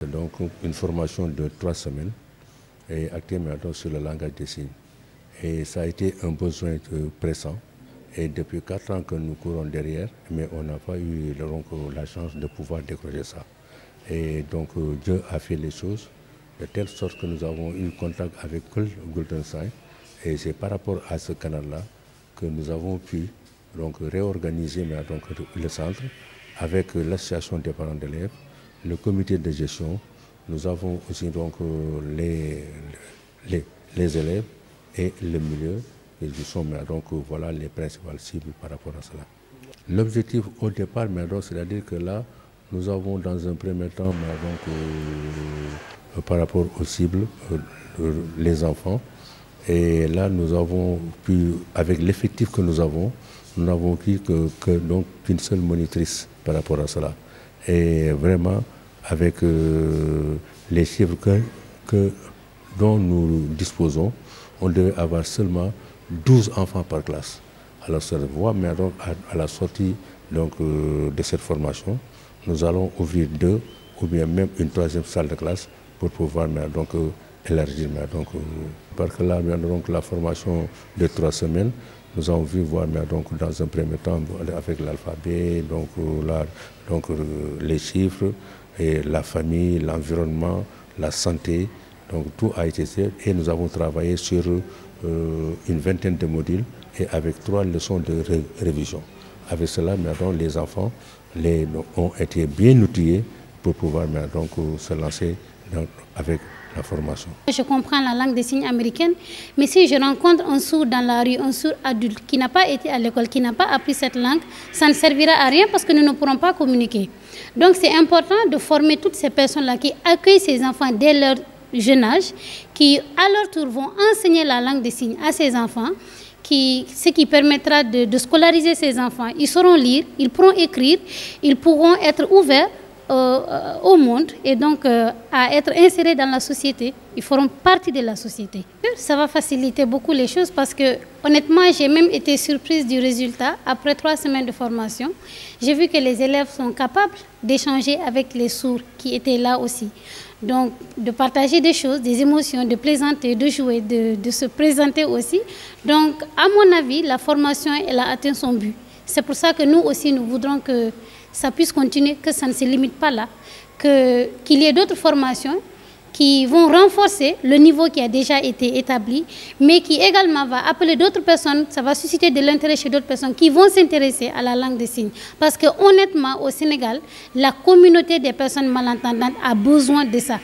Donc une formation de 3 semaines et actuellement sur le langage des signes. Et ça a été un besoin pressant. Et depuis 4 ans que nous courons derrière, mais on n'a pas eu la chance de pouvoir décrocher ça. Et donc Dieu a fait les choses de telle sorte que nous avons eu contact avec Golden Sign. Et c'est par rapport à ce canal-là que nous avons pu réorganiser le centre avec l'association des parents d'élèves, le comité de gestion. Nous avons aussi les élèves et le milieu. Et nous sommes voilà les principales cibles par rapport à cela. L'objectif au départ, c'est-à-dire que là, nous avons dans un premier temps par rapport aux cibles, les enfants. Et là, nous avons pu, avec l'effectif que nous n'avons pu qu'une seule monitrice par rapport à cela. Et vraiment, avec les chiffres dont nous disposons, on devait avoir seulement 12 enfants par classe. Alors ça se voit, mais à la sortie de cette formation, nous allons ouvrir 2 ou bien même une 3e salle de classe pour pouvoir élargir. Parce que là, la formation de 3 semaines, nous avons vu voir dans un premier temps avec l'alphabet, les chiffres, et la famille, l'environnement, la santé. Donc tout a été fait et nous avons travaillé sur une vingtaine de modules et avec 3 leçons de révision. Avec cela, les enfants ont été bien outillés pour pouvoir se lancer avec la formation. Je comprends la langue des signes américaine, mais si je rencontre un sourd dans la rue, un sourd adulte qui n'a pas été à l'école, qui n'a pas appris cette langue, ça ne servira à rien parce que nous ne pourrons pas communiquer. Donc c'est important de former toutes ces personnes-là qui accueillent ces enfants dès leur jeune âge, qui à leur tour vont enseigner la langue des signes à ces enfants, ce qui permettra de scolariser ces enfants. Ils sauront lire, ils pourront écrire, ils pourront être ouverts au monde et donc à être insérés dans la société. Ils feront partie de la société. Ça va faciliter beaucoup les choses parce que honnêtement, j'ai même été surprise du résultat. Après 3 semaines de formation, j'ai vu que les élèves sont capables d'échanger avec les sourds qui étaient là aussi. Donc, de partager des choses, des émotions, de plaisanter, de jouer, de se présenter aussi. Donc, à mon avis, la formation, elle a atteint son but. C'est pour ça que nous aussi, nous voudrons que ça puisse continuer, que ça ne se limite pas là, qu'il y ait d'autres formations qui vont renforcer le niveau qui a déjà été établi, mais qui également va appeler d'autres personnes, ça va susciter de l'intérêt chez d'autres personnes qui vont s'intéresser à la langue des signes. Parce que honnêtement, au Sénégal, la communauté des personnes malentendantes a besoin de ça.